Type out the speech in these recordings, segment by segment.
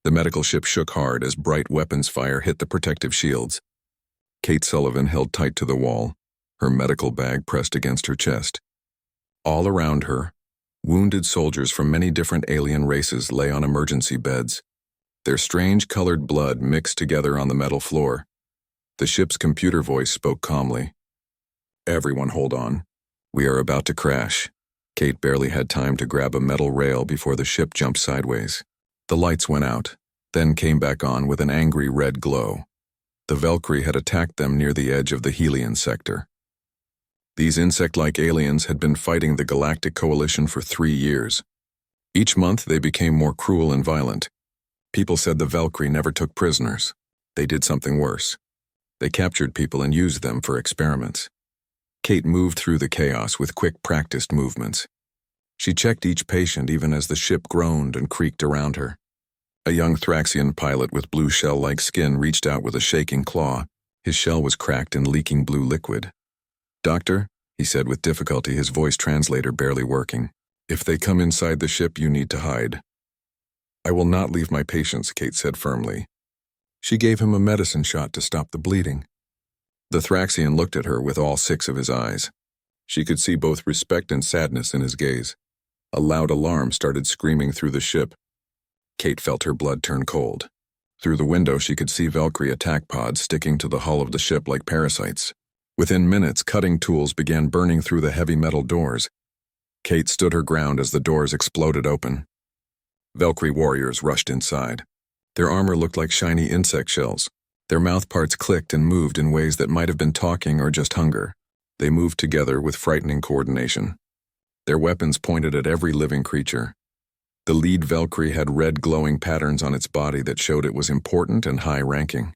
The medical ship shook hard as bright weapons fire hit the protective shields. Kate Sullivan held tight to the wall, her medical bag pressed against her chest. All around her, wounded soldiers from many different alien races lay on emergency beds, their strange colored blood mixed together on the metal floor. The ship's computer voice spoke calmly. "Everyone hold on. We are about to crash." Kate barely had time to grab a metal rail before the ship jumped sideways. The lights went out, then came back on with an angry red glow. The Valkyrie had attacked them near the edge of the Helion sector. These insect-like aliens had been fighting the Galactic Coalition for 3 years. Each month they became more cruel and violent. People said the Valkyrie never took prisoners. They did something worse. They captured people and used them for experiments. Kate moved through the chaos with quick, practiced movements. She checked each patient even as the ship groaned and creaked around her. A young Thraxian pilot with blue shell-like skin reached out with a shaking claw. His shell was cracked and leaking blue liquid. "Doctor," he said with difficulty, his voice translator barely working. "If they come inside the ship, you need to hide." "I will not leave my patients," Kate said firmly. She gave him a medicine shot to stop the bleeding. The Thraxian looked at her with all 6 of his eyes. She could see both respect and sadness in his gaze. A loud alarm started screaming through the ship. Kate felt her blood turn cold. Through the window she could see Valkyrie attack pods sticking to the hull of the ship like parasites. Within minutes, cutting tools began burning through the heavy metal doors. Kate stood her ground as the doors exploded open. Valkyrie warriors rushed inside. Their armor looked like shiny insect shells. Their mouthparts clicked and moved in ways that might have been talking or just hunger. They moved together with frightening coordination. Their weapons pointed at every living creature. The lead Valkyrie had red glowing patterns on its body that showed it was important and high-ranking.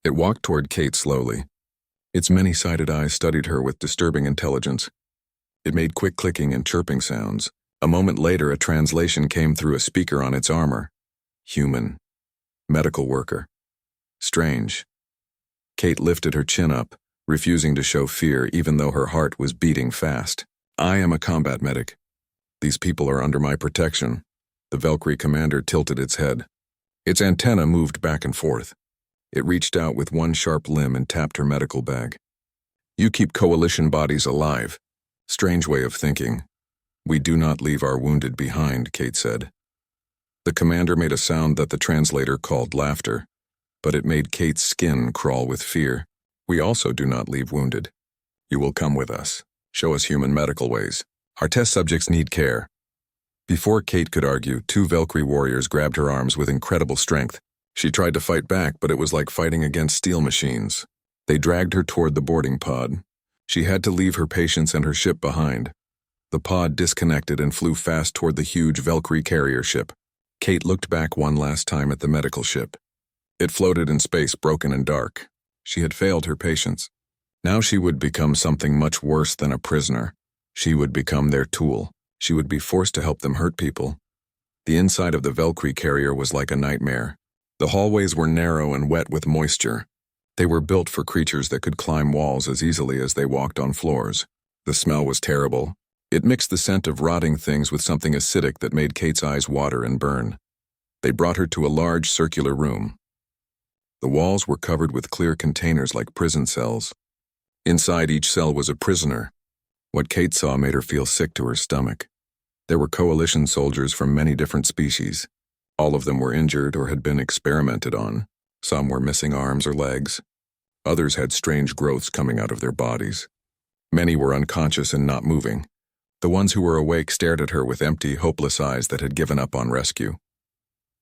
It walked toward Kate slowly. Its many-sided eyes studied her with disturbing intelligence. It made quick clicking and chirping sounds. A moment later, a translation came through a speaker on its armor. Human. Medical worker. Strange. Kate lifted her chin up, refusing to show fear even though her heart was beating fast. "I am a combat medic. These people are under my protection." The Valkyrie commander tilted its head. Its antenna moved back and forth. It reached out with one sharp limb and tapped her medical bag. "You keep coalition bodies alive." Strange way of thinking. "We do not leave our wounded behind," Kate said. The commander made a sound that the translator called laughter, but it made Kate's skin crawl with fear. "We also do not leave wounded. You will come with us. Show us human medical ways. Our test subjects need care." Before Kate could argue, 2 Valkyrie warriors grabbed her arms with incredible strength. She tried to fight back, but it was like fighting against steel machines. They dragged her toward the boarding pod. She had to leave her patients and her ship behind. The pod disconnected and flew fast toward the huge Valkyrie carrier ship. Kate looked back one last time at the medical ship. It floated in space, broken and dark. She had failed her patients. Now she would become something much worse than a prisoner. She would become their tool. She would be forced to help them hurt people. The inside of the Valkyrie carrier was like a nightmare. The hallways were narrow and wet with moisture. They were built for creatures that could climb walls as easily as they walked on floors. The smell was terrible. It mixed the scent of rotting things with something acidic that made Kate's eyes water and burn. They brought her to a large circular room. The walls were covered with clear containers like prison cells. Inside each cell was a prisoner. What Kate saw made her feel sick to her stomach. There were coalition soldiers from many different species. All of them were injured or had been experimented on. Some were missing arms or legs. Others had strange growths coming out of their bodies. Many were unconscious and not moving. The ones who were awake stared at her with empty, hopeless eyes that had given up on rescue.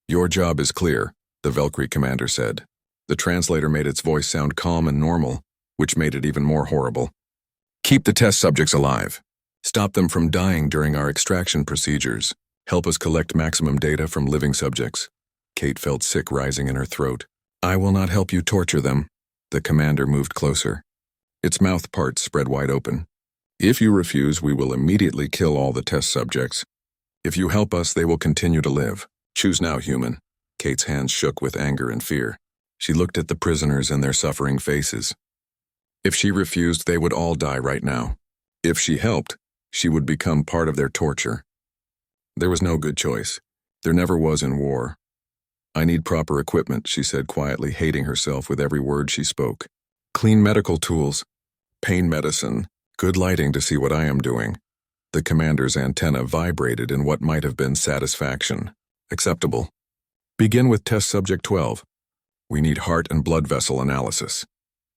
"Your job is clear," the Valkyrie commander said. The translator made its voice sound calm and normal, which made it even more horrible. "Keep the test subjects alive. Stop them from dying during our extraction procedures. Help us collect maximum data from living subjects." Kate felt sick rising in her throat. "I will not help you torture them." The commander moved closer. Its mouth parts spread wide open. "If you refuse, we will immediately kill all the test subjects. If you help us, they will continue to live. Choose now, human." Kate's hands shook with anger and fear. She looked at the prisoners and their suffering faces. If she refused, they would all die right now. If she helped, she would become part of their torture. There was no good choice. There never was in war. I need proper equipment, she said quietly, hating herself with every word she spoke. Clean medical tools, pain medicine, good lighting to see what I am doing. The commander's antenna vibrated in what might have been satisfaction. Acceptable. Begin with test subject 12. We need heart and blood vessel analysis.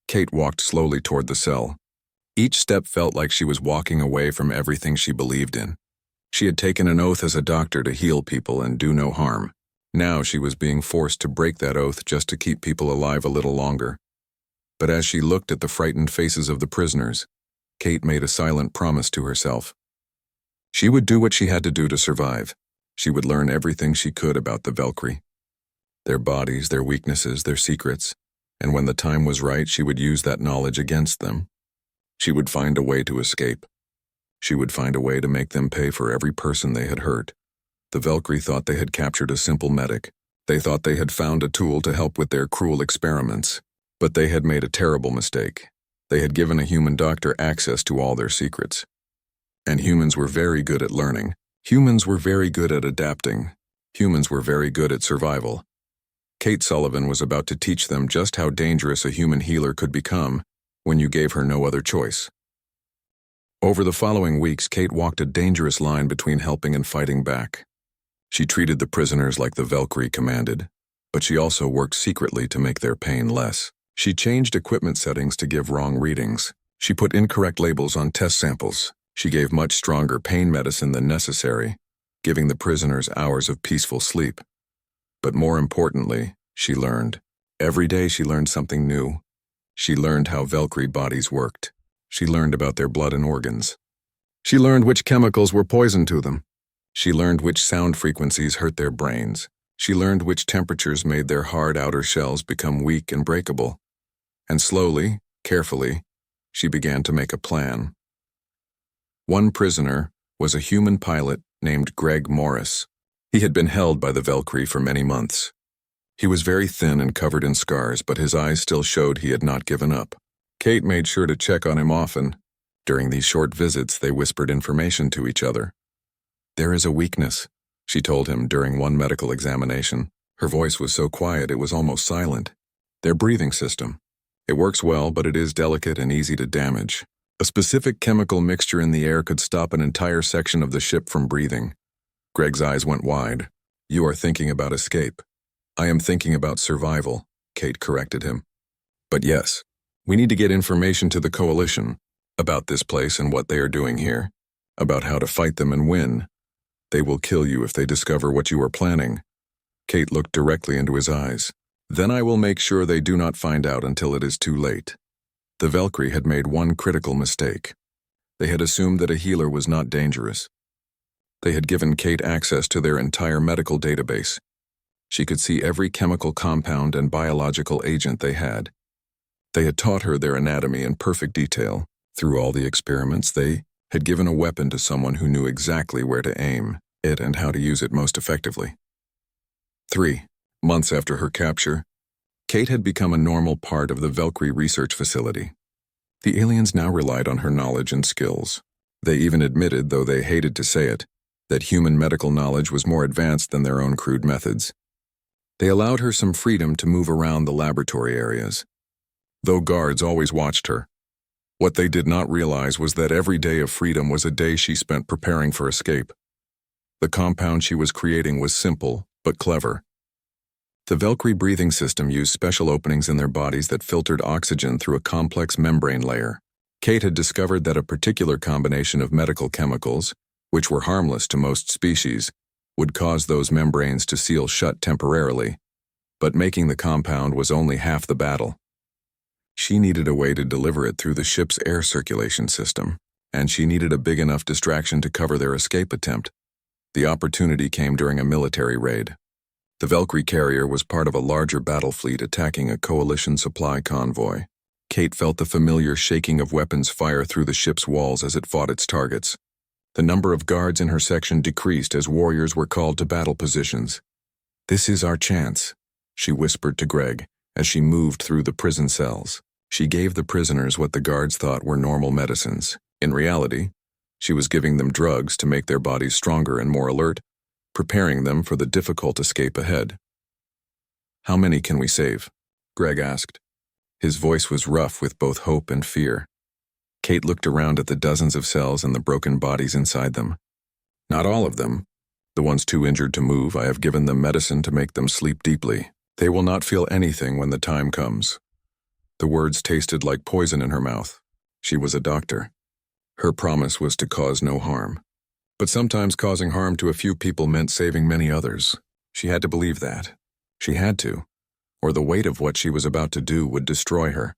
Kate walked slowly toward the cell. Each step felt like she was walking away from everything she believed in. She had taken an oath as a doctor to heal people and do no harm. Now she was being forced to break that oath just to keep people alive a little longer. But as she looked at the frightened faces of the prisoners, Kate made a silent promise to herself. She would do what she had to do to survive. She would learn everything she could about the Valkyrie. Their bodies, their weaknesses, their secrets, and when the time was right, she would use that knowledge against them. She would find a way to escape. She would find a way to make them pay for every person they had hurt. The Valkyrie thought they had captured a simple medic. They thought they had found a tool to help with their cruel experiments. But they had made a terrible mistake. They had given a human doctor access to all their secrets. And humans were very good at learning. Humans were very good at adapting. Humans were very good at survival. Kate Sullivan was about to teach them just how dangerous a human healer could become when you gave her no other choice. Over the following weeks, Kate walked a dangerous line between helping and fighting back. She treated the prisoners like the Valkyrie commanded, but she also worked secretly to make their pain less. She changed equipment settings to give wrong readings. She put incorrect labels on test samples. She gave much stronger pain medicine than necessary, giving the prisoners hours of peaceful sleep. But more importantly, she learned. Every day she learned something new. She learned how Valkyrie bodies worked. She learned about their blood and organs. She learned which chemicals were poison to them. She learned which sound frequencies hurt their brains. She learned which temperatures made their hard outer shells become weak and breakable. And slowly, carefully, she began to make a plan. One prisoner was a human pilot named Greg Morris. He had been held by the Valkyrie for many months. He was very thin and covered in scars, but his eyes still showed he had not given up. Kate made sure to check on him often. During these short visits, they whispered information to each other. There is a weakness, she told him during one medical examination. Her voice was so quiet it was almost silent. Their breathing system. It works well, but it is delicate and easy to damage. A specific chemical mixture in the air could stop an entire section of the ship from breathing. Greg's eyes went wide. You are thinking about escape. I am thinking about survival, Kate corrected him. But yes, we need to get information to the coalition about this place and what they are doing here, about how to fight them and win. They will kill you if they discover what you are planning. Kate looked directly into his eyes. Then I will make sure they do not find out until it is too late. The Valkyrie had made one critical mistake. They had assumed that a healer was not dangerous. They had given Kate access to their entire medical database. She could see every chemical compound and biological agent they had. They had taught her their anatomy in perfect detail. Through all the experiments, they had given a weapon to someone who knew exactly where to aim it and how to use it most effectively. 3 months after her capture, Kate had become a normal part of the Valkyrie research facility. The aliens now relied on her knowledge and skills. They even admitted, though they hated to say it, that human medical knowledge was more advanced than their own crude methods. They allowed her some freedom to move around the laboratory areas, though guards always watched her. What they did not realize was that every day of freedom was a day she spent preparing for escape. The compound she was creating was simple, but clever. The Valkyrie breathing system used special openings in their bodies that filtered oxygen through a complex membrane layer. Kate had discovered that a particular combination of medical chemicals, which were harmless to most species, would cause those membranes to seal shut temporarily, but making the compound was only half the battle. She needed a way to deliver it through the ship's air circulation system, and she needed a big enough distraction to cover their escape attempt. The opportunity came during a military raid. The Valkyrie carrier was part of a larger battle fleet attacking a coalition supply convoy. Kate felt the familiar shaking of weapons fire through the ship's walls as it fought its targets. The number of guards in her section decreased as warriors were called to battle positions. "This is our chance," she whispered to Greg as she moved through the prison cells. She gave the prisoners what the guards thought were normal medicines. In reality, she was giving them drugs to make their bodies stronger and more alert, preparing them for the difficult escape ahead. How many can we save? Greg asked. His voice was rough with both hope and fear. Kate looked around at the dozens of cells and the broken bodies inside them. Not all of them. The ones too injured to move, I have given them medicine to make them sleep deeply. They will not feel anything when the time comes. The words tasted like poison in her mouth. She was a doctor. Her promise was to cause no harm. But sometimes causing harm to a few people meant saving many others. She had to believe that. She had to, or the weight of what she was about to do would destroy her.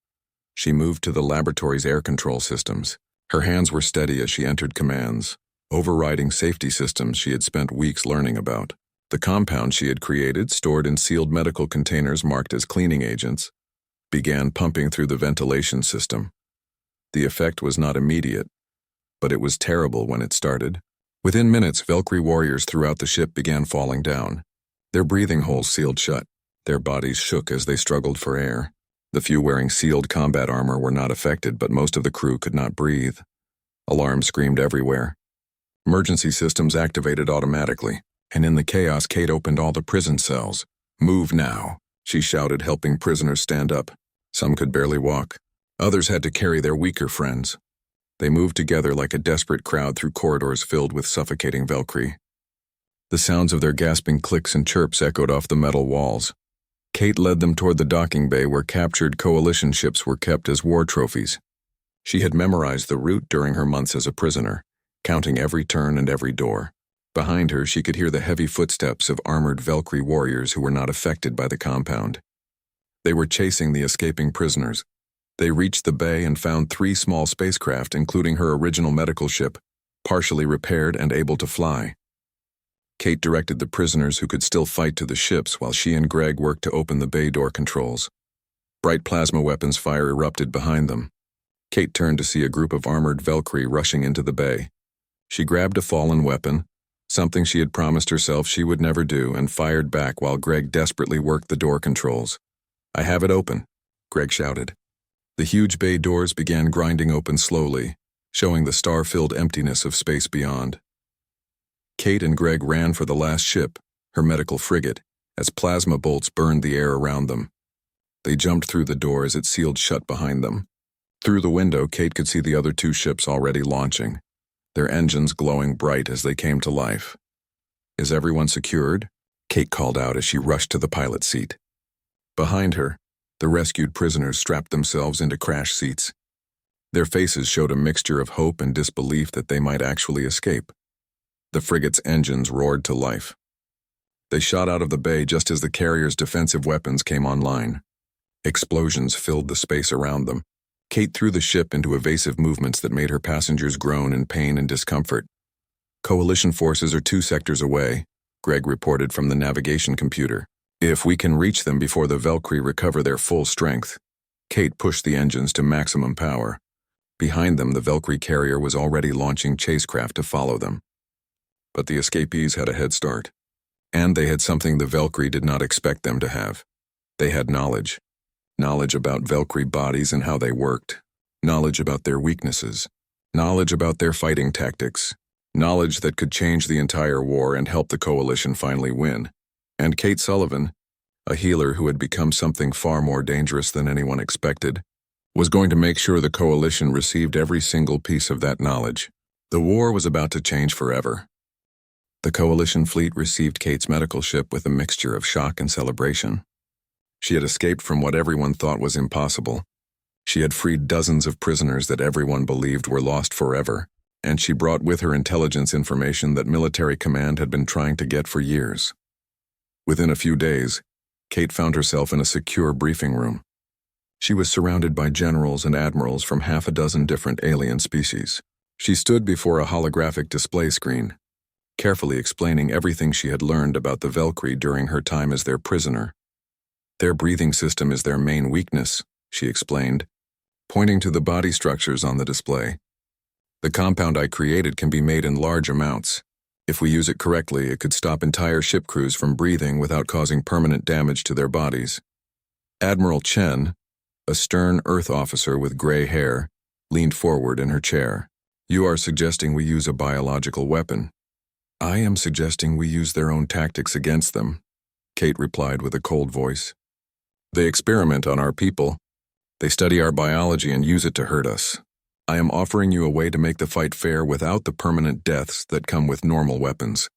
She moved to the laboratory's air control systems. Her hands were steady as she entered commands, overriding safety systems she had spent weeks learning about. The compound she had created, stored in sealed medical containers marked as cleaning agents, began pumping through the ventilation system. The effect was not immediate, but it was terrible when it started. Within minutes, Valkyrie warriors throughout the ship began falling down. Their breathing holes sealed shut. Their bodies shook as they struggled for air. The few wearing sealed combat armor were not affected, but most of the crew could not breathe. Alarms screamed everywhere. Emergency systems activated automatically, and in the chaos, Kate opened all the prison cells. "Move now," she shouted, helping prisoners stand up. Some could barely walk. Others had to carry their weaker friends. They moved together like a desperate crowd through corridors filled with suffocating Valkyrie. The sounds of their gasping clicks and chirps echoed off the metal walls. Kate led them toward the docking bay where captured coalition ships were kept as war trophies. She had memorized the route during her months as a prisoner, counting every turn and every door. Behind her, she could hear the heavy footsteps of armored Valkyrie warriors who were not affected by the compound. They were chasing the escaping prisoners. They reached the bay and found 3 small spacecraft, including her original medical ship, partially repaired and able to fly. Kate directed the prisoners who could still fight to the ships while she and Greg worked to open the bay door controls. Bright plasma weapons fire erupted behind them. Kate turned to see a group of armored Valkyrie rushing into the bay. She grabbed a fallen weapon, something she had promised herself she would never do, and fired back while Greg desperately worked the door controls. "I have it open," Greg shouted. The huge bay doors began grinding open slowly, showing the star-filled emptiness of space beyond. Kate and Greg ran for the last ship, her medical frigate, as plasma bolts burned the air around them. They jumped through the door as it sealed shut behind them. Through the window, Kate could see the other 2 ships already launching, their engines glowing bright as they came to life. "Is everyone secured?" Kate called out as she rushed to the pilot's seat. Behind her, the rescued prisoners strapped themselves into crash seats. Their faces showed a mixture of hope and disbelief that they might actually escape. The frigate's engines roared to life. They shot out of the bay just as the carrier's defensive weapons came online. Explosions filled the space around them. Kate threw the ship into evasive movements that made her passengers groan in pain and discomfort. "Coalition forces are 2 sectors away," Greg reported from the navigation computer. "If we can reach them before the Valkyrie recover their full strength." Kate pushed the engines to maximum power. Behind them, the Valkyrie carrier was already launching chasecraft to follow them. But the escapees had a head start. And they had something the Valkyrie did not expect them to have. They had knowledge. Knowledge about Valkyrie bodies and how they worked. Knowledge about their weaknesses. Knowledge about their fighting tactics. Knowledge that could change the entire war and help the coalition finally win. And Kate Sullivan, a healer who had become something far more dangerous than anyone expected, was going to make sure the coalition received every single piece of that knowledge. The war was about to change forever. The coalition fleet received Kate's medical ship with a mixture of shock and celebration. She had escaped from what everyone thought was impossible. She had freed dozens of prisoners that everyone believed were lost forever, and she brought with her intelligence information that military command had been trying to get for years. Within a few days, Kate found herself in a secure briefing room. She was surrounded by generals and admirals from 6 different alien species. She stood before a holographic display screen, carefully explaining everything she had learned about the Valkyrie during her time as their prisoner. "Their breathing system is their main weakness," she explained, pointing to the body structures on the display. "The compound I created can be made in large amounts. If we use it correctly, it could stop entire ship crews from breathing without causing permanent damage to their bodies." Admiral Chen, a stern Earth officer with gray hair, leaned forward in her chair. "You are suggesting we use a biological weapon." "I am suggesting we use their own tactics against them," Kate replied with a cold voice. They experiment on our people. They study our biology and use it to hurt us. I am offering you a way to make the fight fair without the permanent deaths that come with normal weapons.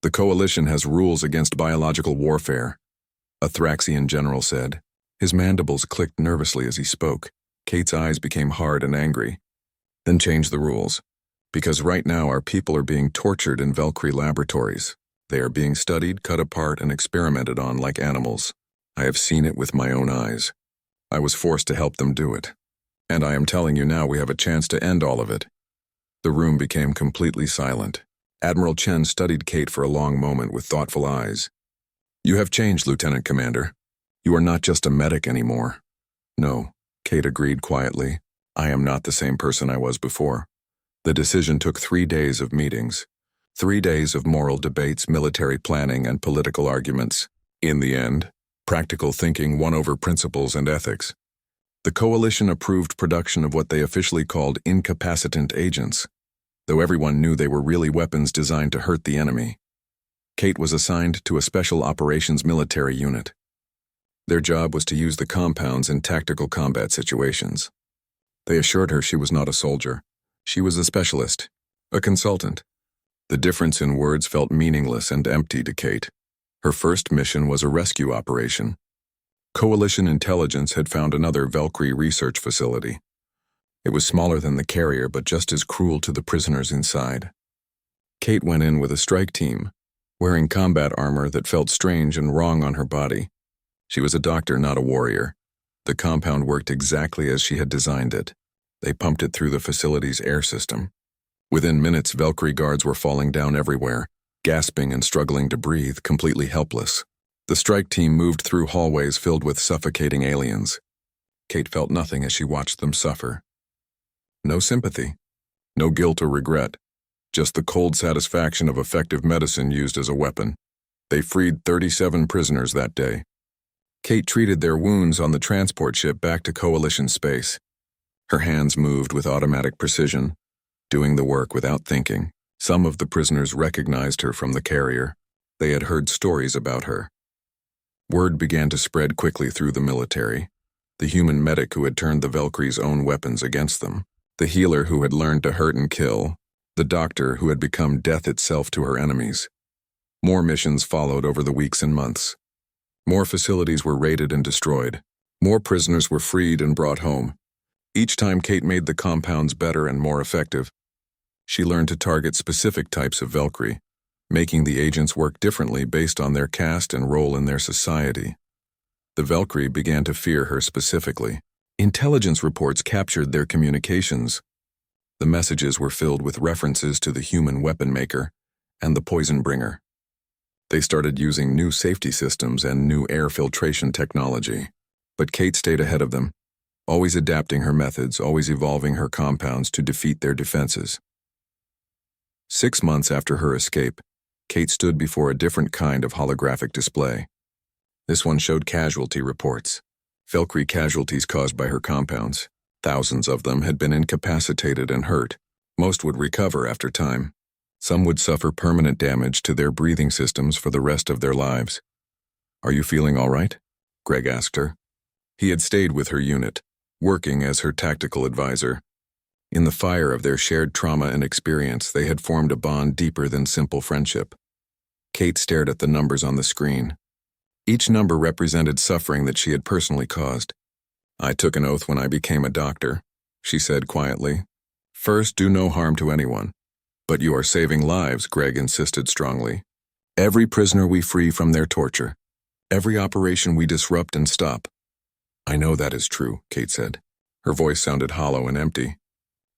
The Coalition has rules against biological warfare, a Thraxian general said. His mandibles clicked nervously as he spoke. Kate's eyes became hard and angry. Then change the rules. Because right now our people are being tortured in Valkyrie laboratories. They are being studied, cut apart, and experimented on like animals. I have seen it with my own eyes. I was forced to help them do it. And I am telling you now we have a chance to end all of it. The room became completely silent. Admiral Chen studied Kate for a long moment with thoughtful eyes. You have changed, Lieutenant Commander. You are not just a medic anymore. No, Kate agreed quietly. I am not the same person I was before. The decision took 3 days of meetings. 3 days of moral debates, military planning, and political arguments. In the end, practical thinking won over principles and ethics. The Coalition approved production of what they officially called incapacitant agents, though everyone knew they were really weapons designed to hurt the enemy. Kate was assigned to a special operations military unit. Their job was to use the compounds in tactical combat situations. They assured her she was not a soldier. She was a specialist, a consultant. The difference in words felt meaningless and empty to Kate. Her first mission was a rescue operation. Coalition intelligence had found another Valkyrie research facility. It was smaller than the carrier, but just as cruel to the prisoners inside. Kate went in with a strike team, wearing combat armor that felt strange and wrong on her body. She was a doctor, not a warrior. The compound worked exactly as she had designed it. They pumped it through the facility's air system. Within minutes, Valkyrie guards were falling down everywhere, gasping and struggling to breathe, completely helpless. The strike team moved through hallways filled with suffocating aliens. Kate felt nothing as she watched them suffer. No sympathy, no guilt or regret, just the cold satisfaction of effective medicine used as a weapon. They freed 37 prisoners that day. Kate treated their wounds on the transport ship back to Coalition space. Her hands moved with automatic precision, doing the work without thinking. Some of the prisoners recognized her from the carrier. They had heard stories about her. Word began to spread quickly through the military. The human medic who had turned the Valkyrie's own weapons against them. The healer who had learned to hurt and kill. The doctor who had become death itself to her enemies. More missions followed over the weeks and months. More facilities were raided and destroyed. More prisoners were freed and brought home. Each time Kate made the compounds better and more effective, she learned to target specific types of Valkyrie, making the agents work differently based on their caste and role in their society. The Valkyrie began to fear her specifically. Intelligence reports captured their communications. The messages were filled with references to the human weapon maker and the poison bringer. They started using new safety systems and new air filtration technology. But Kate stayed ahead of them, always adapting her methods, always evolving her compounds to defeat their defenses. 6 months after her escape, Kate stood before a different kind of holographic display. This one showed casualty reports. Valkyrie casualties caused by her compounds. Thousands of them had been incapacitated and hurt. Most would recover after time. Some would suffer permanent damage to their breathing systems for the rest of their lives. Are you feeling all right? Greg asked her. He had stayed with her unit, working as her tactical advisor. In the fire of their shared trauma and experience, they had formed a bond deeper than simple friendship. Kate stared at the numbers on the screen. Each number represented suffering that she had personally caused. I took an oath when I became a doctor, she said quietly. First, do no harm to anyone. But you are saving lives, Greg insisted strongly. Every prisoner we free from their torture. Every operation we disrupt and stop. I know that is true, Kate said. Her voice sounded hollow and empty.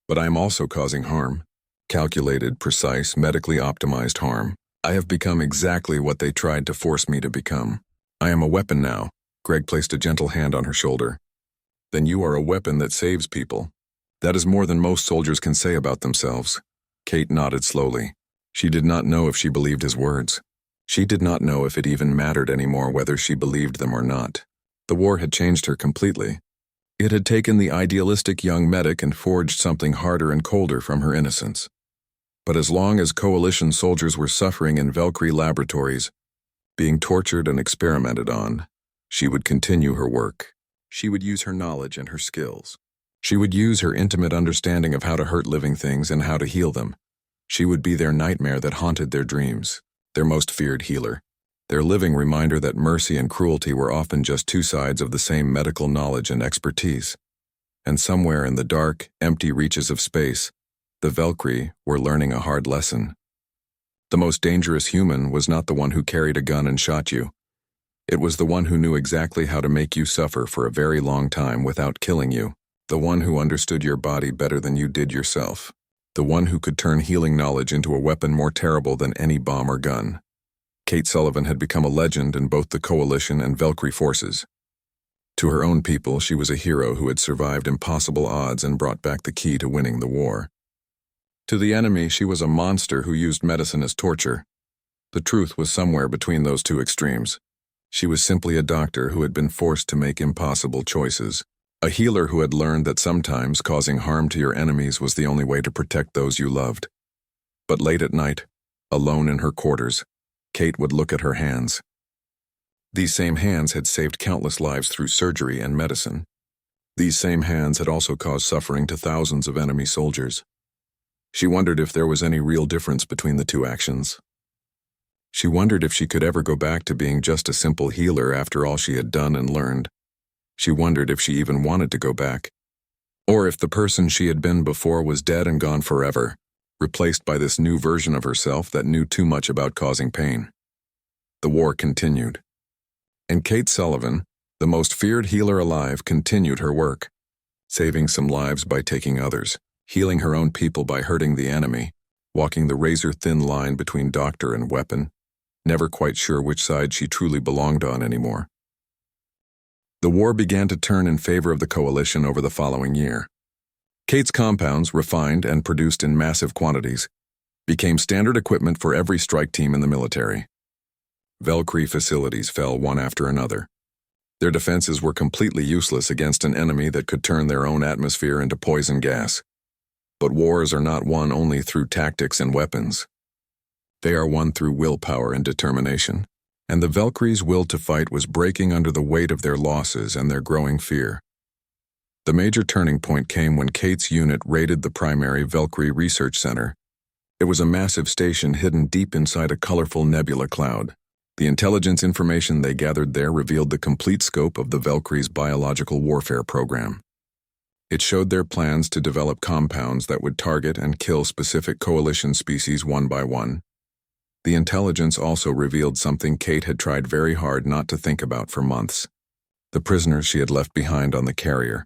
But I am also causing harm. Calculated, precise, medically optimized harm. I have become exactly what they tried to force me to become. I am a weapon now. Greg placed a gentle hand on her shoulder. Then you are a weapon that saves people. That is more than most soldiers can say about themselves. Kate nodded slowly. She did not know if she believed his words. She did not know if it even mattered anymore whether she believed them or not. The war had changed her completely. It had taken the idealistic young medic and forged something harder and colder from her innocence. But as long as Coalition soldiers were suffering in Valkyrie laboratories, being tortured and experimented on, she would continue her work. She would use her knowledge and her skills. She would use her intimate understanding of how to hurt living things and how to heal them. She would be their nightmare that haunted their dreams, their most feared healer, their living reminder that mercy and cruelty were often just two sides of the same medical knowledge and expertise. And somewhere in the dark, empty reaches of space, the Valkyrie were learning a hard lesson. The most dangerous human was not the one who carried a gun and shot you. It was the one who knew exactly how to make you suffer for a very long time without killing you. The one who understood your body better than you did yourself. The one who could turn healing knowledge into a weapon more terrible than any bomb or gun. Kate Sullivan had become a legend in both the Coalition and Valkyrie forces. To her own people, she was a hero who had survived impossible odds and brought back the key to winning the war. To the enemy, she was a monster who used medicine as torture. The truth was somewhere between those two extremes. She was simply a doctor who had been forced to make impossible choices. A healer who had learned that sometimes causing harm to your enemies was the only way to protect those you loved. But late at night, alone in her quarters, Kate would look at her hands. These same hands had saved countless lives through surgery and medicine. These same hands had also caused suffering to thousands of enemy soldiers. She wondered if there was any real difference between the two actions. She wondered if she could ever go back to being just a simple healer after all she had done and learned. She wondered if she even wanted to go back, or if the person she had been before was dead and gone forever, replaced by this new version of herself that knew too much about causing pain. The war continued. And Kate Sullivan, the most feared healer alive, continued her work, saving some lives by taking others, healing her own people by hurting the enemy, walking the razor-thin line between doctor and weapon, never quite sure which side she truly belonged on anymore. The war began to turn in favor of the Coalition over the following year. Kate's compounds, refined and produced in massive quantities, became standard equipment for every strike team in the military. Valkyrie facilities fell one after another. Their defenses were completely useless against an enemy that could turn their own atmosphere into poison gas. But wars are not won only through tactics and weapons. They are won through willpower and determination, and the Valkyries' will to fight was breaking under the weight of their losses and their growing fear. The major turning point came when Kate's unit raided the primary Valkyrie Research Center. It was a massive station hidden deep inside a colorful nebula cloud. The intelligence information they gathered there revealed the complete scope of the Valkyries' biological warfare program. It showed their plans to develop compounds that would target and kill specific Coalition species one by one. The intelligence also revealed something Kate had tried very hard not to think about for months. The prisoners she had left behind on the carrier.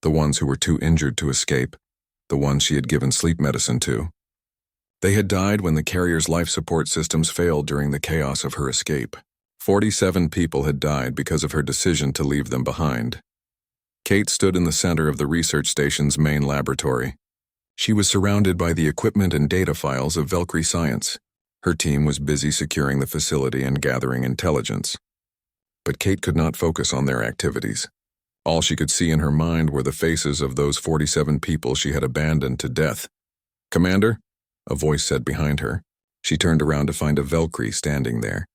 The ones who were too injured to escape. The ones she had given sleep medicine to. They had died when the carrier's life support systems failed during the chaos of her escape. 47 people had died because of her decision to leave them behind. Kate stood in the center of the research station's main laboratory. She was surrounded by the equipment and data files of Valkyrie science. Her team was busy securing the facility and gathering intelligence. But Kate could not focus on their activities. All she could see in her mind were the faces of those 47 people she had abandoned to death. "Commander?" a voice said behind her. She turned around to find a Valkyrie standing there.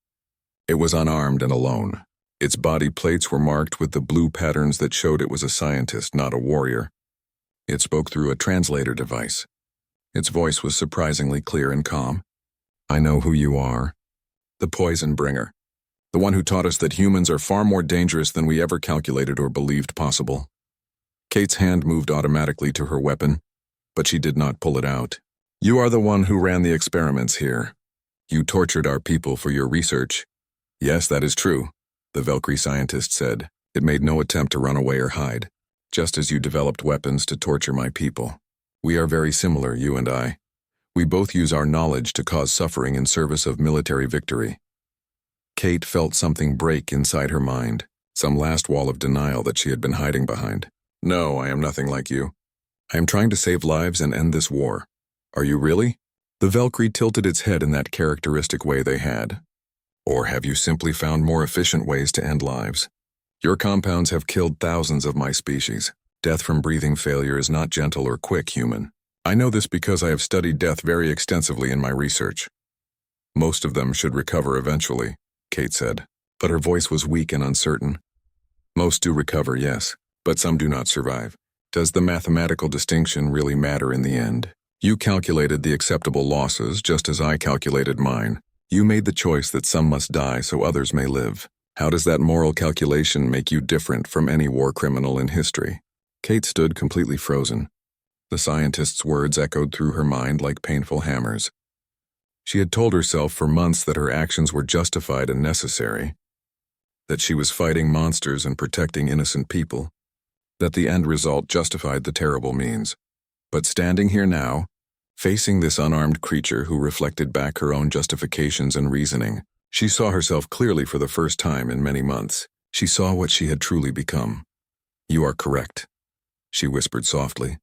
It was unarmed and alone. Its body plates were marked with the blue patterns that showed it was a scientist, not a warrior. It spoke through a translator device. Its voice was surprisingly clear and calm. "I know who you are. The poison bringer. The one who taught us that humans are far more dangerous than we ever calculated or believed possible." Kate's hand moved automatically to her weapon, but she did not pull it out. "You are the one who ran the experiments here. You tortured our people for your research." "Yes, that is true," the Valkyrie scientist said. "It made no attempt to run away or hide, just as you developed weapons to torture my people. We are very similar, you and I. We both use our knowledge to cause suffering in service of military victory." Kate felt something break inside her mind, some last wall of denial that she had been hiding behind. "No, I am nothing like you. I am trying to save lives and end this war." "Are you really?" The Valkyrie tilted its head in that characteristic way they had. "Or have you simply found more efficient ways to end lives? Your compounds have killed thousands of my species. Death from breathing failure is not gentle or quick, human. I know this because I have studied death very extensively in my research. Most of them should recover eventually, Kate said, but her voice was weak and uncertain. Most do recover, yes, but some do not survive. Does the mathematical distinction really matter in the end? You calculated the acceptable losses just as I calculated mine. You made the choice that some must die so others may live. How does that moral calculation make you different from any war criminal in history? Kate stood completely frozen. The scientist's words echoed through her mind like painful hammers. She had told herself for months that her actions were justified and necessary, that she was fighting monsters and protecting innocent people, that the end result justified the terrible means. But standing here now, facing this unarmed creature who reflected back her own justifications and reasoning, she saw herself clearly for the first time in many months. She saw what she had truly become. "You are correct," she whispered softly.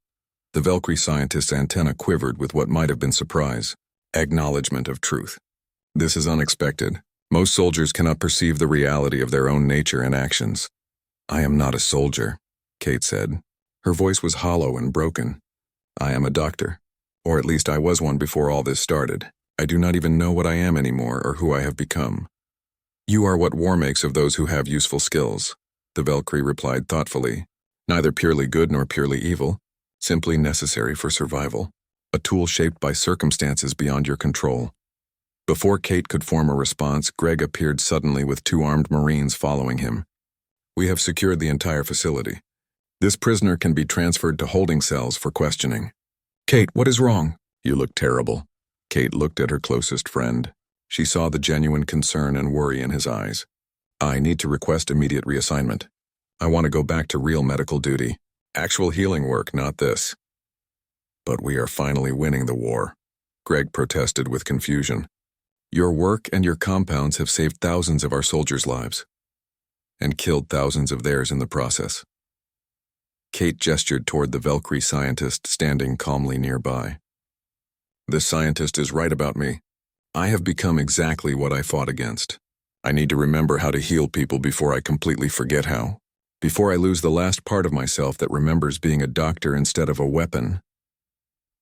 The Valkyrie scientist's antenna quivered with what might have been surprise, acknowledgement of truth. "This is unexpected. Most soldiers cannot perceive the reality of their own nature and actions." "I am not a soldier," Kate said. Her voice was hollow and broken. "I am a doctor. Or at least I was one before all this started. I do not even know what I am anymore or who I have become." "You are what war makes of those who have useful skills," the Valkyrie replied thoughtfully. "Neither purely good nor purely evil, simply necessary for survival. A tool shaped by circumstances beyond your control." Before Kate could form a response, Greg appeared suddenly with 2 armed Marines following him. "We have secured the entire facility. This prisoner can be transferred to holding cells for questioning." "Kate, what is wrong?" "You look terrible." Kate looked at her closest friend. She saw the genuine concern and worry in his eyes. "I need to request immediate reassignment. I want to go back to real medical duty. Actual healing work, not this." "But we are finally winning the war," Greg protested with confusion. "Your work and your compounds have saved thousands of our soldiers' lives, and killed thousands of theirs in the process." Kate gestured toward the Valkyrie scientist standing calmly nearby. "This scientist is right about me. I have become exactly what I fought against. I need to remember how to heal people before I completely forget how. Before I lose the last part of myself that remembers being a doctor instead of a weapon."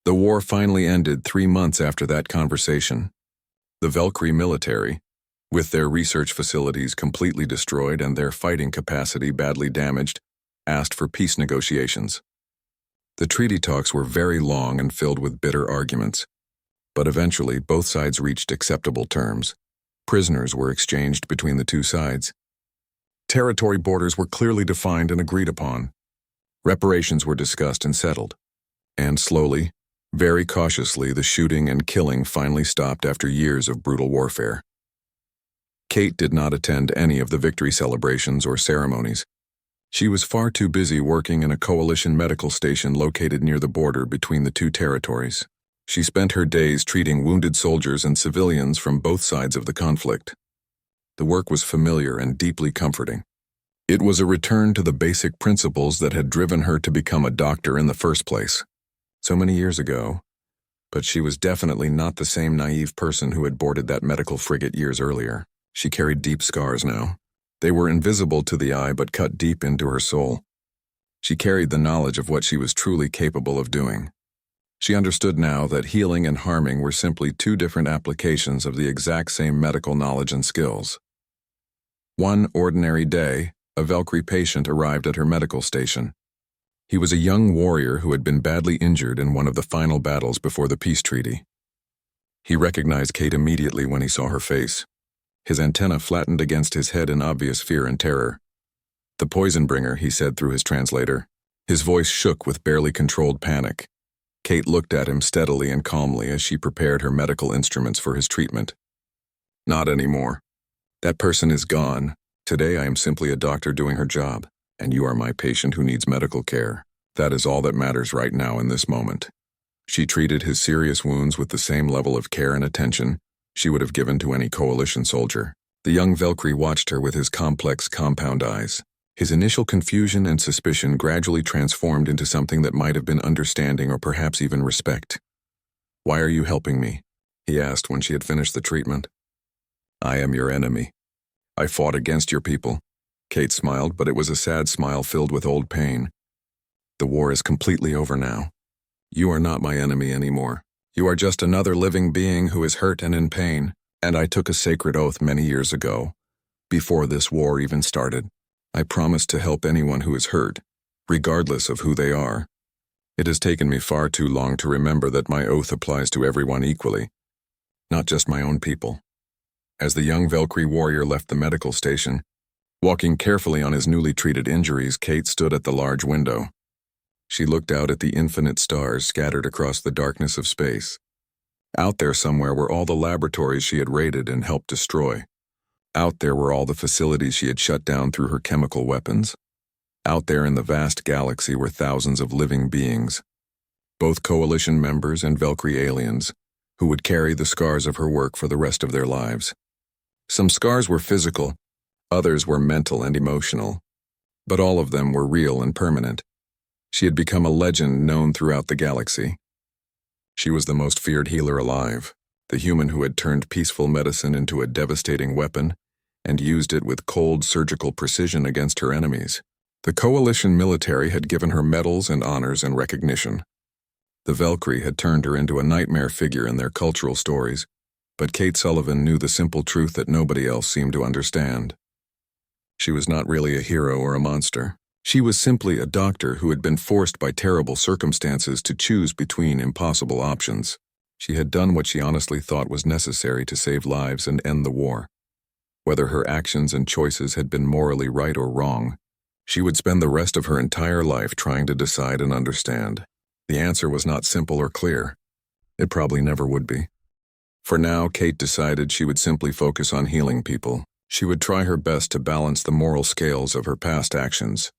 The war finally ended 3 months after that conversation. The Valkyrie military, with their research facilities completely destroyed and their fighting capacity badly damaged, asked for peace negotiations. The treaty talks were very long and filled with bitter arguments, but eventually both sides reached acceptable terms. Prisoners were exchanged between the 2 sides. Territory borders were clearly defined and agreed upon. Reparations were discussed and settled. And slowly, very cautiously, the shooting and killing finally stopped after years of brutal warfare. Kate did not attend any of the victory celebrations or ceremonies. She was far too busy working in a coalition medical station located near the border between the 2 territories. She spent her days treating wounded soldiers and civilians from both sides of the conflict. The work was familiar and deeply comforting. It was a return to the basic principles that had driven her to become a doctor in the first place. So many years ago, but she was definitely not the same naive person who had boarded that medical frigate years earlier. She carried deep scars now. They were invisible to the eye but cut deep into her soul. She carried the knowledge of what she was truly capable of doing. She understood now that healing and harming were simply 2 different applications of the exact same medical knowledge and skills. One ordinary day, a Valkyrie patient arrived at her medical station. He was a young warrior who had been badly injured in one of the final battles before the peace treaty. He recognized Kate immediately when he saw her face. His antenna flattened against his head in obvious fear and terror. "The poison bringer," he said through his translator. His voice shook with barely controlled panic. Kate looked at him steadily and calmly as she prepared her medical instruments for his treatment. "Not anymore. That person is gone. Today I am simply a doctor doing her job, and you are my patient who needs medical care. That is all that matters right now in this moment." She treated his serious wounds with the same level of care and attention she would have given to any coalition soldier. The young Valkyrie watched her with his complex compound eyes. His initial confusion and suspicion gradually transformed into something that might have been understanding or perhaps even respect. "Why are you helping me?" he asked when she had finished the treatment. "I am your enemy. I fought against your people." Kate smiled, but it was a sad smile filled with old pain. "The war is completely over now. You are not my enemy anymore. You are just another living being who is hurt and in pain, And I took a sacred oath many years ago, before this war even started. I promised to help anyone who is hurt, regardless of who they are. It has taken me far too long to remember that my oath applies to everyone equally, not just my own people. As the young Valkyrie warrior left the medical station, walking carefully on his newly treated injuries, Kate stood at the large window. She looked out at the infinite stars scattered across the darkness of space. Out there somewhere were all the laboratories she had raided and helped destroy. Out there were all the facilities she had shut down through her chemical weapons. Out there in the vast galaxy were thousands of living beings, both Coalition members and Valkyrie aliens, who would carry the scars of her work for the rest of their lives. Some scars were physical, others were mental and emotional, but all of them were real and permanent. She had become a legend known throughout the galaxy. She was the most feared healer alive, the human who had turned peaceful medicine into a devastating weapon and used it with cold surgical precision against her enemies. The Coalition military had given her medals and honors and recognition. The Valkyrie had turned her into a nightmare figure in their cultural stories, but Kate Sullivan knew the simple truth that nobody else seemed to understand. She was not really a hero or a monster. She was simply a doctor who had been forced by terrible circumstances to choose between impossible options. She had done what she honestly thought was necessary to save lives and end the war. Whether her actions and choices had been morally right or wrong, she would spend the rest of her entire life trying to decide and understand. The answer was not simple or clear. It probably never would be. For now, Kate decided she would simply focus on healing people. She would try her best to balance the moral scales of her past actions,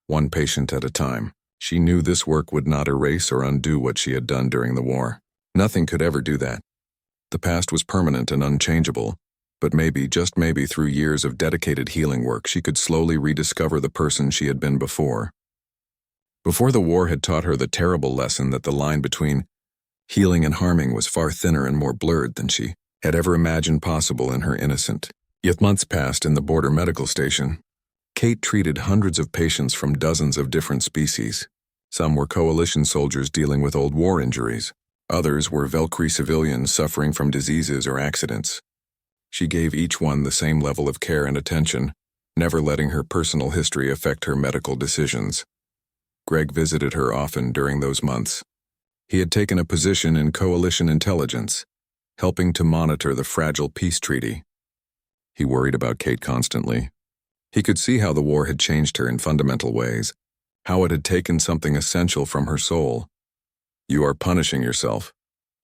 one patient at a time. She knew this work would not erase or undo what she had done during the war. Nothing could ever do that. The past was permanent and unchangeable, but maybe, just maybe, through years of dedicated healing work, she could slowly rediscover the person she had been before. Before the war had taught her the terrible lesson that the line between healing and harming was far thinner and more blurred than she had ever imagined possible in her innocent. Yet months passed in the border medical station. Kate treated hundreds of patients from dozens of different species. Some were Coalition soldiers dealing with old war injuries. Others were Valkyrie civilians suffering from diseases or accidents. She gave each one the same level of care and attention, never letting her personal history affect her medical decisions. Greg visited her often during those months. He had taken a position in Coalition intelligence, helping to monitor the fragile peace treaty. He worried about Kate constantly. He could see how the war had changed her in fundamental ways, how it had taken something essential from her soul. "You are punishing yourself,"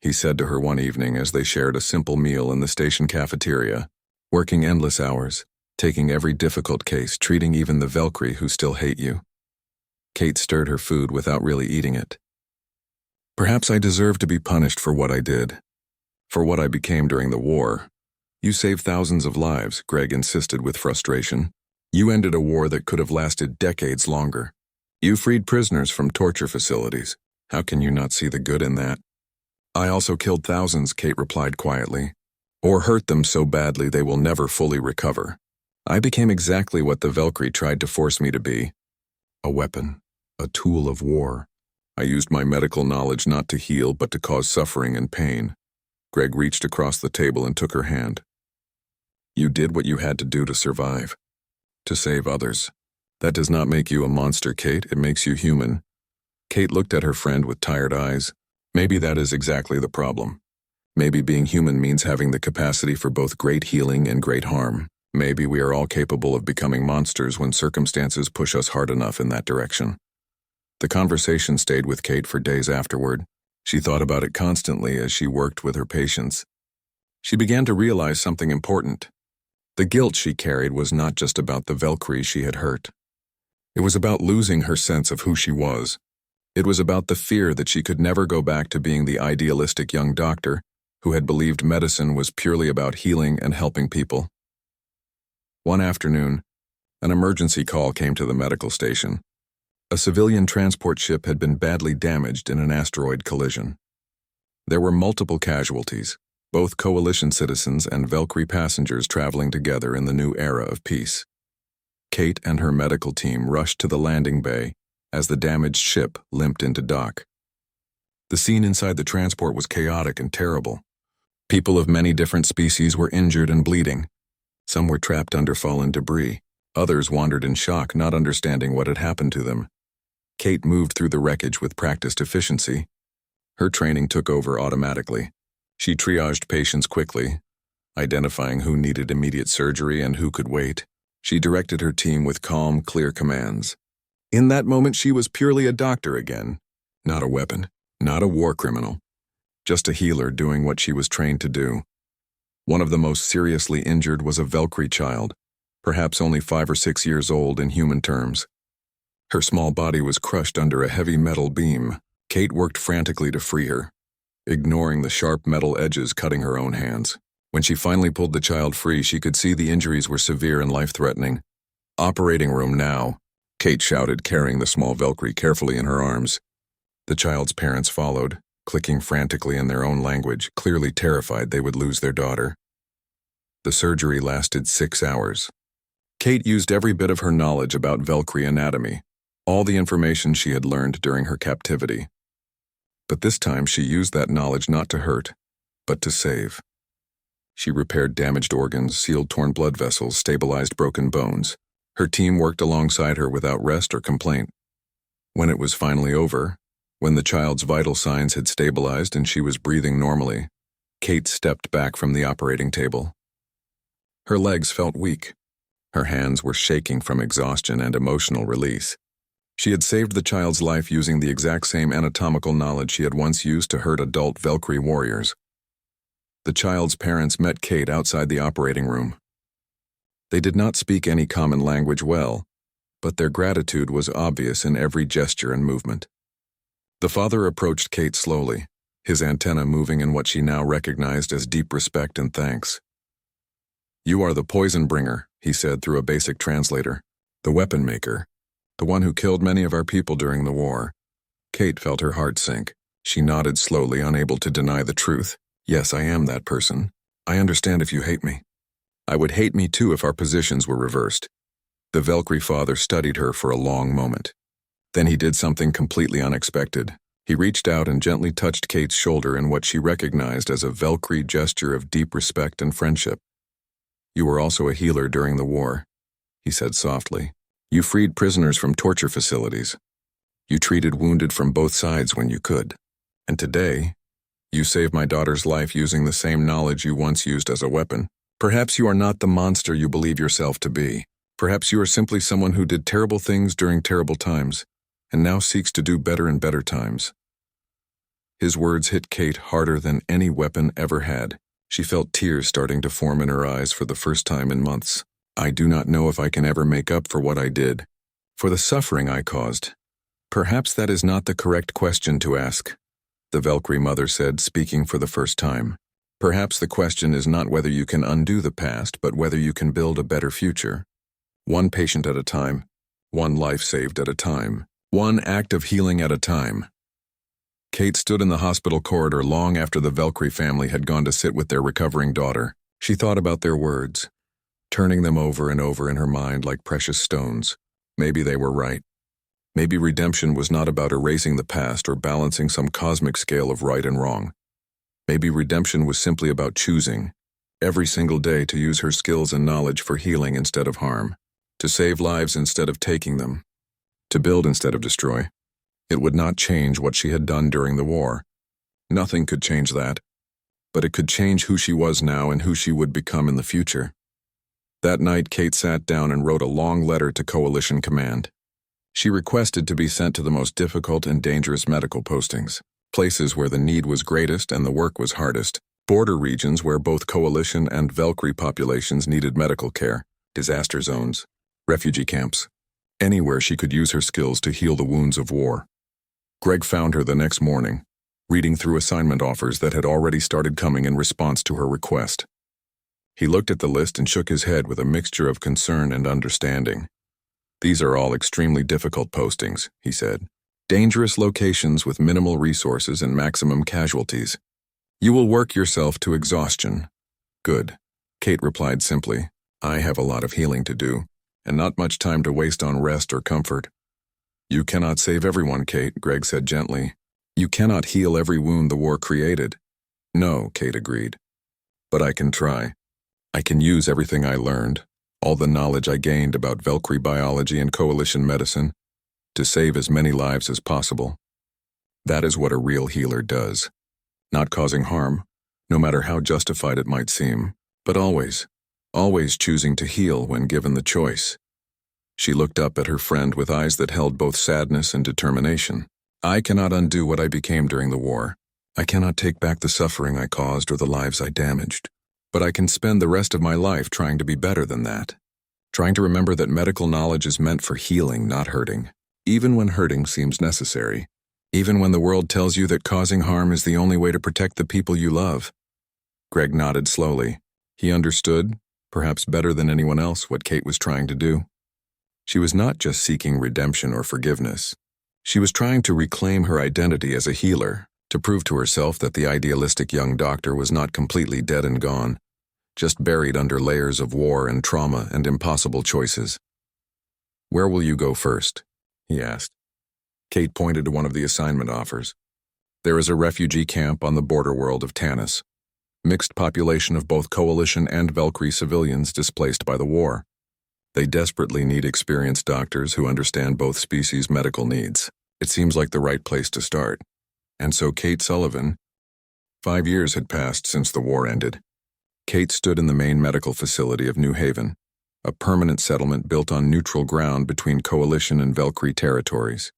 he said to her one evening as they shared a simple meal in the station cafeteria, working endless hours, taking every difficult case, treating even the Valkyrie who still hate you. Kate stirred her food without really eating it. "Perhaps I deserve to be punished for what I did, for what I became during the war. You saved thousands of lives," Greg insisted with frustration. "You ended a war that could have lasted decades longer. You freed prisoners from torture facilities. How can you not see the good in that?" "I also killed thousands," Kate replied quietly, "or hurt them so badly they will never fully recover. I became exactly what the Valkyrie tried to force me to be. A weapon, a tool of war. I used my medical knowledge not to heal but to cause suffering and pain." Greg reached across the table and took her hand. "You did what you had to do to survive, to save others. That does not make you a monster, Kate. It makes you human." Kate looked at her friend with tired eyes. Maybe that is exactly the problem. Maybe being human means having the capacity for both great healing and great harm. Maybe we are all capable of becoming monsters when circumstances push us hard enough in that direction. The conversation stayed with Kate for days afterward. She thought about it constantly as she worked with her patients. She began to realize something important. The guilt she carried was not just about the Valkyrie she had hurt. It was about losing her sense of who she was. It was about the fear that she could never go back to being the idealistic young doctor who had believed medicine was purely about healing and helping people. One afternoon, an emergency call came to the medical station. A civilian transport ship had been badly damaged in an asteroid collision. There were multiple casualties, both Coalition citizens and Valkyrie passengers traveling together in the new era of peace. Kate and her medical team rushed to the landing bay as the damaged ship limped into dock. The scene inside the transport was chaotic and terrible. People of many different species were injured and bleeding. Some were trapped under fallen debris. Others wandered in shock, not understanding what had happened to them. Kate moved through the wreckage with practiced efficiency. Her training took over automatically. She triaged patients quickly, identifying who needed immediate surgery and who could wait. She directed her team with calm, clear commands. In that moment, she was purely a doctor again. Not a weapon, not a war criminal. Just a healer doing what she was trained to do. One of the most seriously injured was a Valkyrie child, perhaps only 5 or 6 years old in human terms. Her small body was crushed under a heavy metal beam. Kate worked frantically to free her, ignoring the sharp metal edges cutting her own hands. When she finally pulled the child free, she could see the injuries were severe and life-threatening. "Operating room now," Kate shouted, carrying the small Valkyrie carefully in her arms. The child's parents followed, clicking frantically in their own language, clearly terrified they would lose their daughter. The surgery lasted 6 hours. Kate used every bit of her knowledge about Valkyrie anatomy, all the information she had learned during her captivity. But this time she used that knowledge not to hurt, but to save. She repaired damaged organs, sealed torn blood vessels, stabilized broken bones. Her team worked alongside her without rest or complaint. When it was finally over, when the child's vital signs had stabilized and she was breathing normally, Kate stepped back from the operating table. Her legs felt weak. Her hands were shaking from exhaustion and emotional release. She had saved the child's life using the exact same anatomical knowledge she had once used to hurt adult Valkyrie warriors. The child's parents met Kate outside the operating room. They did not speak any common language well, but their gratitude was obvious in every gesture and movement. The father approached Kate slowly, his antenna moving in what she now recognized as deep respect and thanks. "You are the poison bringer," he said through a basic translator, "the weapon maker, the one who killed many of our people during the war." Kate felt her heart sink. She nodded slowly, unable to deny the truth. "Yes, I am that person. I understand if you hate me. I would hate me too if our positions were reversed." The Valkyrie father studied her for a long moment. Then he did something completely unexpected. He reached out and gently touched Kate's shoulder in what she recognized as a Valkyrie gesture of deep respect and friendship. "You were also a healer during the war," he said softly. "You freed prisoners from torture facilities. You treated wounded from both sides when you could. And today, you saved my daughter's life using the same knowledge you once used as a weapon. Perhaps you are not the monster you believe yourself to be. Perhaps you are simply someone who did terrible things during terrible times, and now seeks to do better in better times." His words hit Kate harder than any weapon ever had. She felt tears starting to form in her eyes for the first time in months. "I do not know if I can ever make up for what I did, for the suffering I caused. Perhaps that is not the correct question to ask," the Valkyrie mother said, speaking for the first time. "Perhaps the question is not whether you can undo the past, but whether you can build a better future. One patient at a time, one life saved at a time, one act of healing at a time." Kate stood in the hospital corridor long after the Valkyrie family had gone to sit with their recovering daughter. She thought about their words, turning them over and over in her mind like precious stones. Maybe they were right. Maybe redemption was not about erasing the past or balancing some cosmic scale of right and wrong. Maybe redemption was simply about choosing, every single day, to use her skills and knowledge for healing instead of harm, to save lives instead of taking them, to build instead of destroy. It would not change what she had done during the war. Nothing could change that. But it could change who she was now and who she would become in the future. That night, Kate sat down and wrote a long letter to Coalition Command. She requested to be sent to the most difficult and dangerous medical postings, places where the need was greatest and the work was hardest, border regions where both Coalition and Valkyrie populations needed medical care, disaster zones, refugee camps, anywhere she could use her skills to heal the wounds of war. Greg found her the next morning, reading through assignment offers that had already started coming in response to her request. He looked at the list and shook his head with a mixture of concern and understanding. "These are all extremely difficult postings," he said. "Dangerous locations with minimal resources and maximum casualties. You will work yourself to exhaustion." "Good," Kate replied simply. "I have a lot of healing to do, and not much time to waste on rest or comfort." "You cannot save everyone, Kate," Greg said gently. "You cannot heal every wound the war created." "No," Kate agreed. But I can try. I can use everything I learned, all the knowledge I gained about Valkyrie biology and coalition medicine, to save as many lives as possible. That is what a real healer does. Not causing harm, no matter how justified it might seem, but always choosing to heal when given the choice. She looked up at her friend with eyes that held both sadness and determination. I cannot undo what I became during the war. I cannot take back the suffering I caused or the lives I damaged. But I can spend the rest of my life trying to be better than that. Trying to remember that medical knowledge is meant for healing, not hurting. Even when hurting seems necessary. Even when the world tells you that causing harm is the only way to protect the people you love. Greg nodded slowly. He understood, perhaps better than anyone else, what Kate was trying to do. She was not just seeking redemption or forgiveness. She was trying to reclaim her identity as a healer, to prove to herself that the idealistic young doctor was not completely dead and gone, just buried under layers of war and trauma and impossible choices. "Where will you go first?" he asked. Kate pointed to one of the assignment offers. "There is a refugee camp on the border world of Tanis. Mixed population of both Coalition and Valkyrie civilians displaced by the war. They desperately need experienced doctors who understand both species' medical needs. It seems like the right place to start." And so Kate Sullivan. 5 years had passed since the war ended. Kate stood in the main medical facility of New Haven, a permanent settlement built on neutral ground between Coalition and Valkyrie territories.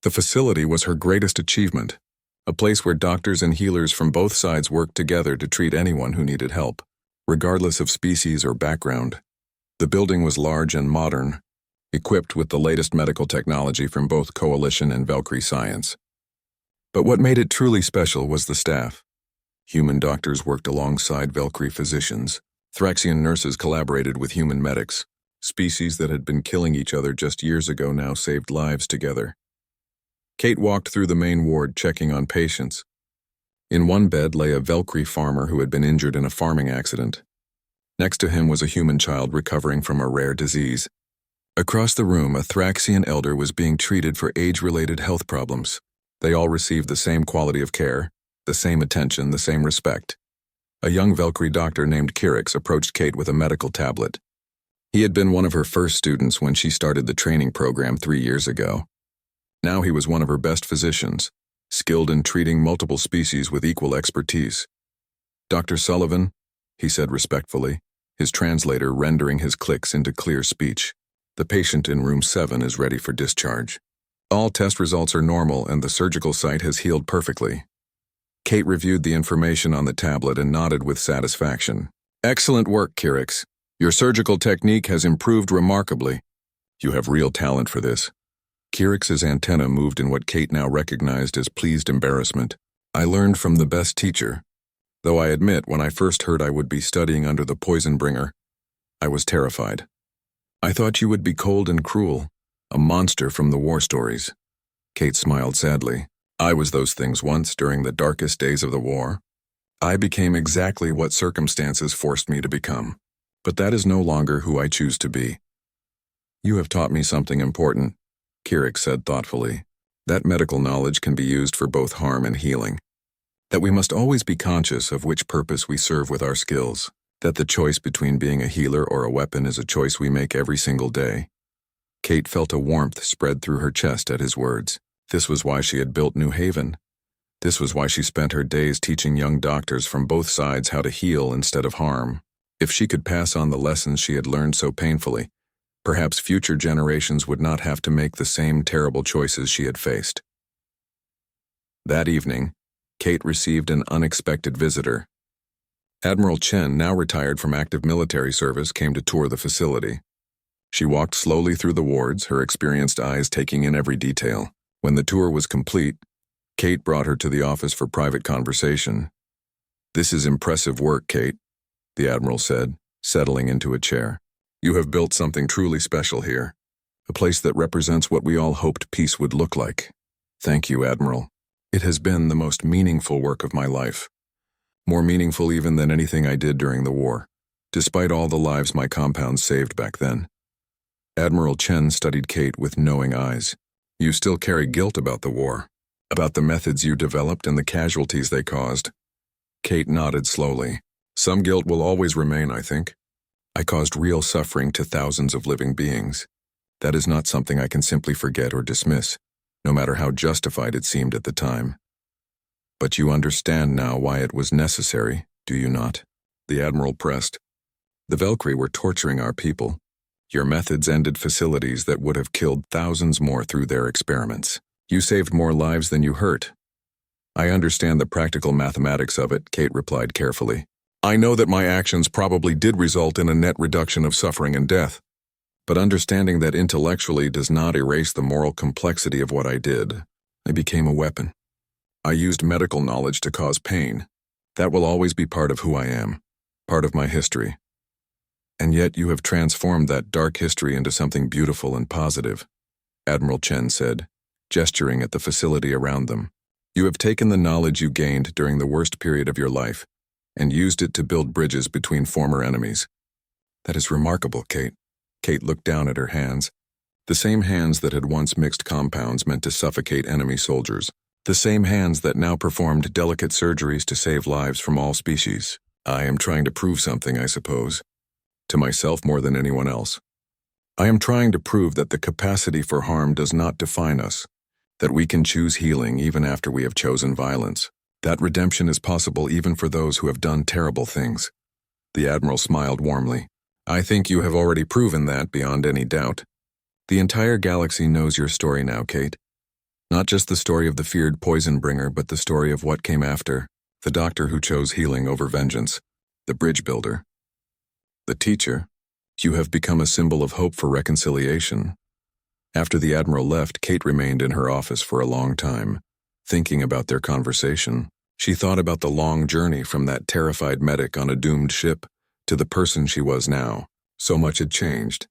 The facility was her greatest achievement, a place where doctors and healers from both sides worked together to treat anyone who needed help, regardless of species or background. The building was large and modern, equipped with the latest medical technology from both Coalition and Valkyrie science. But what made it truly special was the staff. Human doctors worked alongside Valkyrie physicians. Thraxian nurses collaborated with human medics. Species that had been killing each other just years ago now saved lives together. Kate walked through the main ward checking on patients. In one bed lay a Valkyrie farmer who had been injured in a farming accident. Next to him was a human child recovering from a rare disease. Across the room, a Thraxian elder was being treated for age-related health problems. They all received the same quality of care, the same attention, the same respect. A young Valkyrie doctor named Kirix approached Kate with a medical tablet. He had been one of her first students when she started the training program 3 years ago. Now he was one of her best physicians, skilled in treating multiple species with equal expertise. "Dr. Sullivan," he said respectfully, his translator rendering his clicks into clear speech. "The patient in room 7 is ready for discharge. All test results are normal and the surgical site has healed perfectly." Kate reviewed the information on the tablet and nodded with satisfaction. "Excellent work, Kirix. Your surgical technique has improved remarkably. You have real talent for this." Kirix's antenna moved in what Kate now recognized as pleased embarrassment. "I learned from the best teacher. Though I admit, when I first heard I would be studying under the poison bringer, I was terrified. I thought you would be cold and cruel, a monster from the war stories." Kate smiled sadly. "I was those things once during the darkest days of the war. I became exactly what circumstances forced me to become. But that is no longer who I choose to be." "You have taught me something important," Kirix said thoughtfully. "That medical knowledge can be used for both harm and healing. That we must always be conscious of which purpose we serve with our skills. That the choice between being a healer or a weapon is a choice we make every single day." Kate felt a warmth spread through her chest at his words. This was why she had built New Haven. This was why she spent her days teaching young doctors from both sides how to heal instead of harm. If she could pass on the lessons she had learned so painfully, perhaps future generations would not have to make the same terrible choices she had faced. That evening, Kate received an unexpected visitor. Admiral Chen, now retired from active military service, came to tour the facility. She walked slowly through the wards, her experienced eyes taking in every detail. When the tour was complete, Kate brought her to the office for private conversation. "This is impressive work, Kate," the Admiral said, settling into a chair. "You have built something truly special here, a place that represents what we all hoped peace would look like." "Thank you, Admiral. It has been the most meaningful work of my life. More meaningful even than anything I did during the war, despite all the lives my compound saved back then." Admiral Chen studied Kate with knowing eyes. "You still carry guilt about the war, about the methods you developed and the casualties they caused?" Kate nodded slowly. Some guilt will always remain, I think. I caused real suffering to thousands of living beings. That is not something I can simply forget or dismiss, no matter how justified it seemed at the time. But you understand now why it was necessary, do you not? The Admiral pressed. The Valkyrie were torturing our people. Your methods ended facilities that would have killed thousands more through their experiments. You saved more lives than you hurt. I understand the practical mathematics of it, Kate replied carefully. I know that my actions probably did result in a net reduction of suffering and death. But understanding that intellectually does not erase the moral complexity of what I did, I became a weapon. I used medical knowledge to cause pain. That will always be part of who I am, part of my history. And yet you have transformed that dark history into something beautiful and positive, Admiral Chen said, gesturing at the facility around them. You have taken the knowledge you gained during the worst period of your life and used it to build bridges between former enemies. That is remarkable, Kate. Kate looked down at her hands, the same hands that had once mixed compounds meant to suffocate enemy soldiers, the same hands that now performed delicate surgeries to save lives from all species. I am trying to prove something, I suppose, to myself more than anyone else. I am trying to prove that the capacity for harm does not define us, that we can choose healing even after we have chosen violence, that redemption is possible even for those who have done terrible things. The Admiral smiled warmly. I think you have already proven that beyond any doubt. The entire galaxy knows your story now, Kate. Not just the story of the feared poison bringer, but the story of what came after, the doctor who chose healing over vengeance, the bridge builder, the teacher. You have become a symbol of hope for reconciliation. After the Admiral left, Kate remained in her office for a long time, thinking about their conversation. She thought about the long journey from that terrified medic on a doomed ship to the person she was now. So much had changed.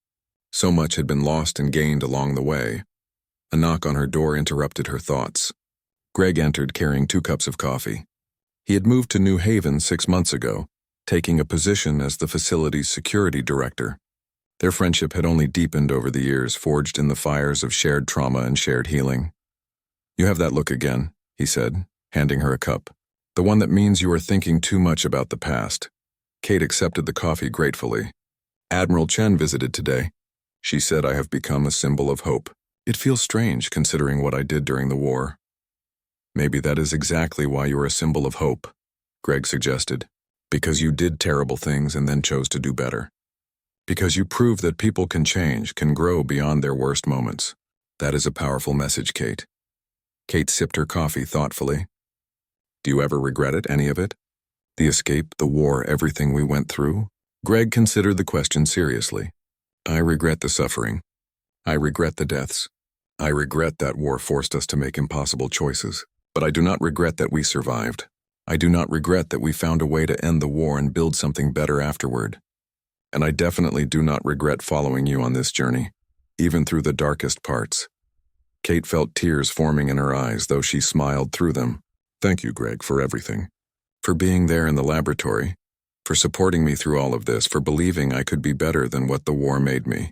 So much had been lost and gained along the way. A knock on her door interrupted her thoughts. Greg entered carrying 2 cups of coffee. He had moved to New Haven 6 months ago, taking a position as the facility's security director. Their friendship had only deepened over the years, forged in the fires of shared trauma and shared healing. You have that look again, he said, handing her a cup. The one that means you are thinking too much about the past. Kate accepted the coffee gratefully. Admiral Chen visited today. She said I have become a symbol of hope. It feels strange considering what I did during the war. Maybe that is exactly why you are a symbol of hope, Greg suggested. Because you did terrible things and then chose to do better. Because you proved that people can change, can grow beyond their worst moments. That is a powerful message, Kate. Kate sipped her coffee thoughtfully. Do you ever regret it, any of it? The escape, the war, everything we went through? Greg considered the question seriously. I regret the suffering. I regret the deaths. I regret that war forced us to make impossible choices. But I do not regret that we survived. I do not regret that we found a way to end the war and build something better afterward. And I definitely do not regret following you on this journey, even through the darkest parts. Kate felt tears forming in her eyes, though she smiled through them. Thank you, Greg, for everything. For being there in the laboratory, for supporting me through all of this, for believing I could be better than what the war made me.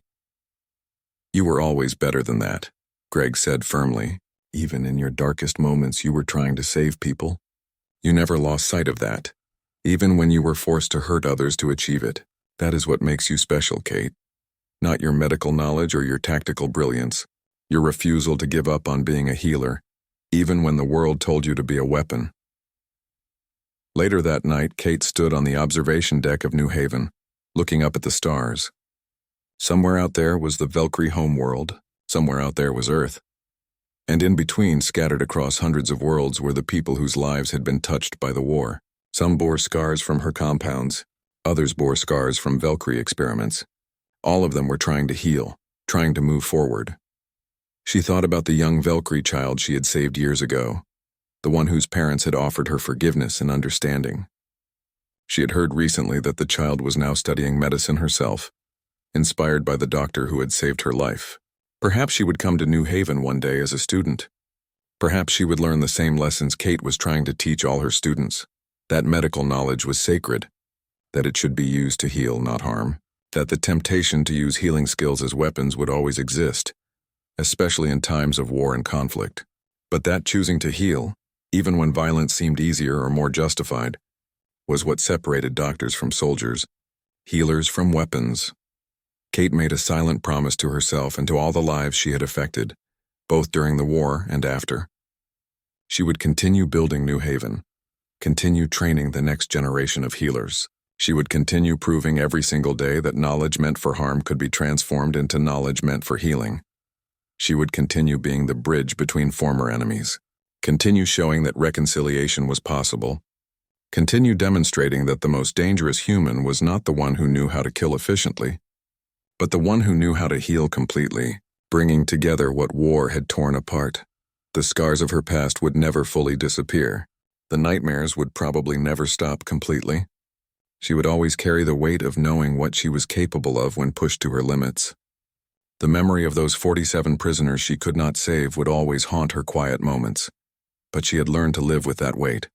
You were always better than that, Greg said firmly. Even in your darkest moments, you were trying to save people. You never lost sight of that, even when you were forced to hurt others to achieve it. That is what makes you special, Kate. Not your medical knowledge or your tactical brilliance, your refusal to give up on being a healer, even when the world told you to be a weapon. Later that night, Kate stood on the observation deck of New Haven, looking up at the stars. Somewhere out there was the Valkyrie homeworld, somewhere out there was Earth. And in between, scattered across hundreds of worlds, were the people whose lives had been touched by the war. Some bore scars from her compounds, others bore scars from Valkyrie experiments. All of them were trying to heal, trying to move forward. She thought about the young Valkyrie child she had saved years ago, the one whose parents had offered her forgiveness and understanding. She had heard recently that the child was now studying medicine herself, inspired by the doctor who had saved her life. Perhaps she would come to New Haven one day as a student. Perhaps she would learn the same lessons Kate was trying to teach all her students, that medical knowledge was sacred, that it should be used to heal, not harm, that the temptation to use healing skills as weapons would always exist, especially in times of war and conflict. But that choosing to heal, even when violence seemed easier or more justified, was what separated doctors from soldiers, healers from weapons. Kate made a silent promise to herself and to all the lives she had affected, both during the war and after. She would continue building New Haven, continue training the next generation of healers. She would continue proving every single day that knowledge meant for harm could be transformed into knowledge meant for healing. She would continue being the bridge between former enemies, continue showing that reconciliation was possible, continue demonstrating that the most dangerous human was not the one who knew how to kill efficiently, but the one who knew how to heal completely, bringing together what war had torn apart. The scars of her past would never fully disappear. The nightmares would probably never stop completely. She would always carry the weight of knowing what she was capable of when pushed to her limits. The memory of those 47 prisoners she could not save would always haunt her quiet moments, but she had learned to live with that weight.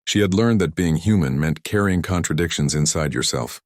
She had learned that being human meant carrying contradictions inside yourself,